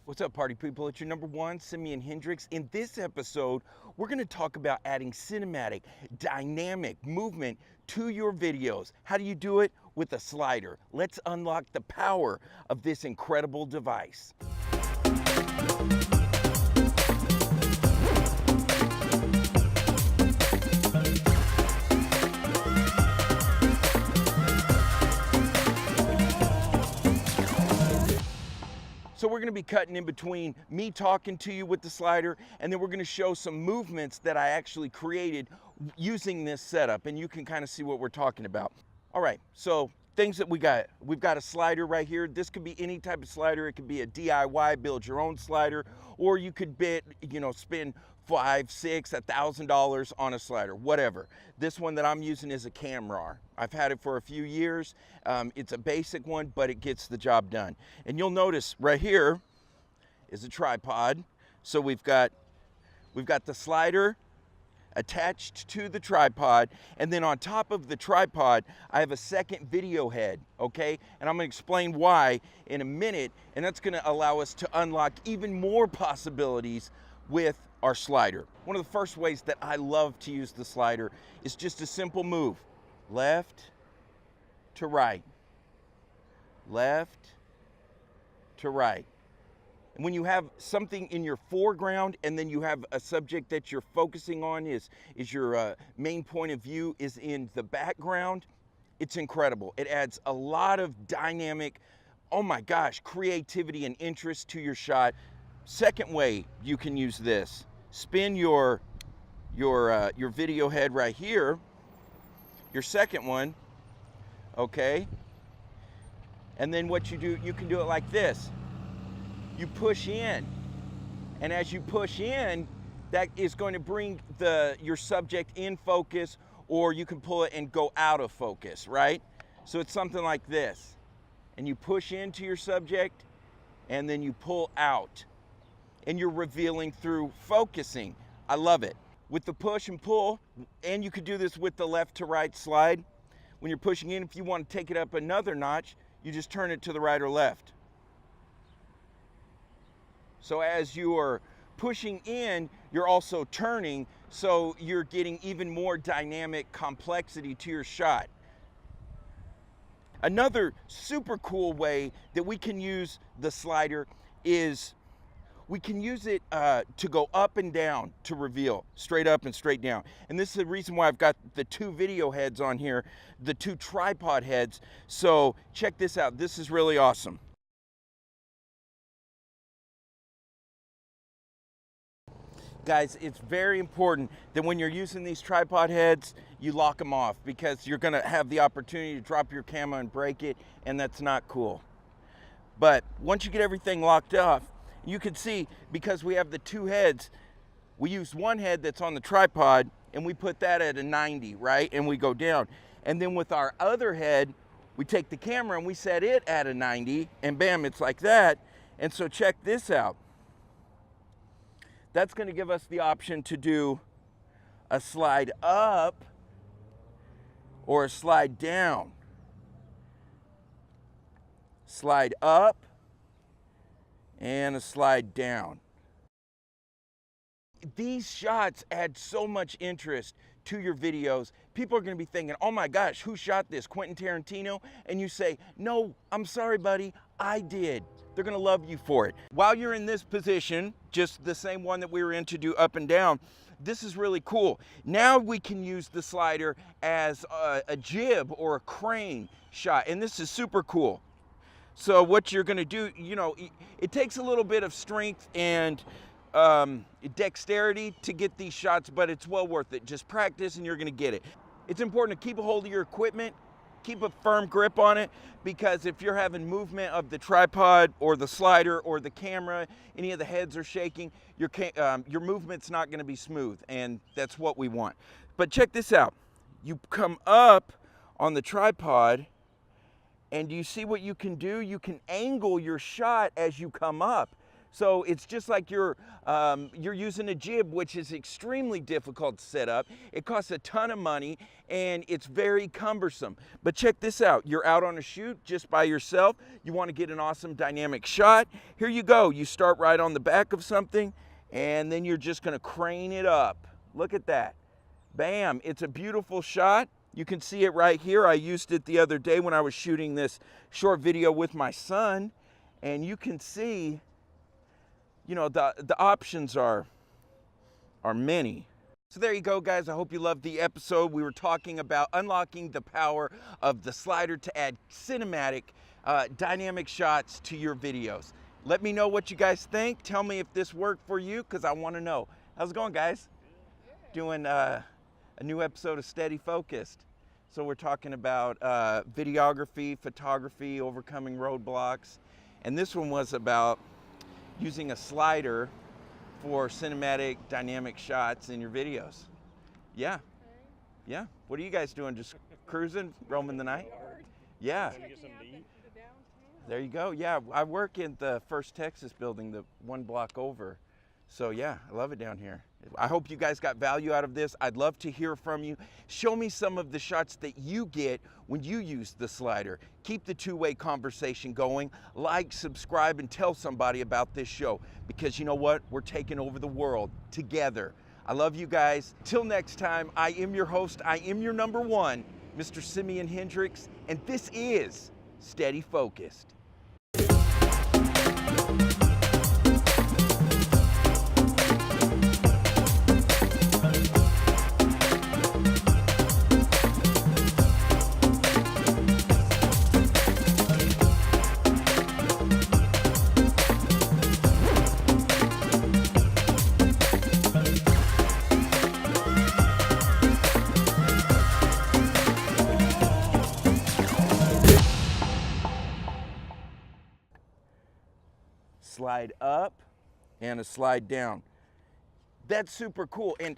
What's up, party people? It's your number one, Simeon In this episode, we're going to talk about adding cinematic, dynamic movement to your videos. How do you do it? With a slider. Let's unlock the power of this incredible device. So we're going to be cutting in between me talking to you with the slider, and then we're going to show some movements that I actually created using this setup, and you can kind of see what we're talking about. All right, so things that we got. We've got a slider right here. This could be any type of slider. It could be a DIY, build your own slider, or you could spend $500, $600, $1,000 on a slider, whatever. This one that I'm using is a Camrar. I've had it for a few years. It's a basic one, but it gets the job done. And you'll notice right here is a tripod. So we've got the slider attached to the tripod, and then on top of the tripod I have a second video head, okay? And I'm gonna explain why in a minute, and that's gonna allow us to unlock even more possibilities with our slider. One of the first ways that I love to use the slider is just a simple move. Left to right, left to right. And when you have something in your foreground and then you have a subject that you're focusing on is your main point of view is in the background, it's incredible. It adds a lot of dynamic, oh my gosh, creativity and interest to your shot. Second way you can use this, spin your video head right here, your second one, okay? And then what you do, you can do it like this. You push in, and as you push in, that is going to bring your subject in focus, or you can pull it and go out of focus, right? So it's something like this. And you push into your subject, and then you pull out. And you're revealing through focusing. I love it. With the push and pull, and you could do this with the left to right slide. When you're pushing in, if you want to take it up another notch, you just turn it to the right or left. So as you are pushing in, you're also turning, so you're getting even more dynamic complexity to your shot. Another super cool way that we can use the slider is we can use it to go up and down to reveal, straight up and straight down. And this is the reason why I've got the two video heads on here, the two tripod heads. So check this out, this is really awesome. Guys, it's very important that when you're using these tripod heads, you lock them off, because you're gonna have the opportunity to drop your camera and break it, and that's not cool. But once you get everything locked off, you can see, because we have the two heads, we use one head that's on the tripod and we put that at a 90, right? And we go down. And then with our other head, we take the camera and we set it at a 90, and bam, it's like that. And so check this out. That's going to give us the option to do a slide up or a slide down. Slide up and a slide down. These shots add so much interest to your videos. People are going to be thinking, oh my gosh, who shot this? Quentin Tarantino? And you say, no, I'm sorry, buddy, I did. They're going to love you for it. While you're in this position, just the same one that we were in to do up and down, this is really cool. Now we can use the slider as a jib or a crane shot, and this is super cool. So what you're going to do, it takes a little bit of strength and dexterity to get these shots, but it's well worth it. Just practice and you're going to get it. It's important to keep a hold of your equipment, keep a firm grip on it, because if you're having movement of the tripod or the slider or the camera, any of the heads are shaking, your movement's not going to be smooth, and that's what we want. But check this out. You come up on the tripod, and you see what you can do? You can angle your shot as you come up. So it's just like you're using a jib, which is extremely difficult to set up. It costs a ton of money and it's very cumbersome. But check this out. You're out on a shoot just by yourself. You want to get an awesome dynamic shot. Here you go. You start right on the back of something and then you're just going to crane it up. Look at that. Bam. It's a beautiful shot. You can see it right here. I used it the other day when I was shooting this short video with my son, and you can see, you know, the options are many. So there you go, guys. I hope you loved the episode. We were talking about unlocking the power of the slider to add cinematic, dynamic shots to your videos. Let me know what you guys think. Tell me if this worked for you, because I want to know. How's it going, guys? Doing a new episode of Steady Focused. So we're talking about videography, photography, overcoming roadblocks. And this one was about using a slider for cinematic, dynamic shots in your videos. Yeah. Yeah. What are you guys doing? Just cruising, roaming the night? Yeah. There you go. Yeah, I work in the First Texas building, the one block over. So yeah, I love it down here. I hope you guys got value out of this. I'd love to hear from you. Show me some of the shots that you get when you use the slider. Keep the two-way conversation going. Like, subscribe, and tell somebody about this show, because you know what? We're taking over the world together. I love you guys. Till next time, I am your host. I am your number one, Mr. Simeonhendrix, and this is Steady Focused. Slide up and a slide down. That's super cool. And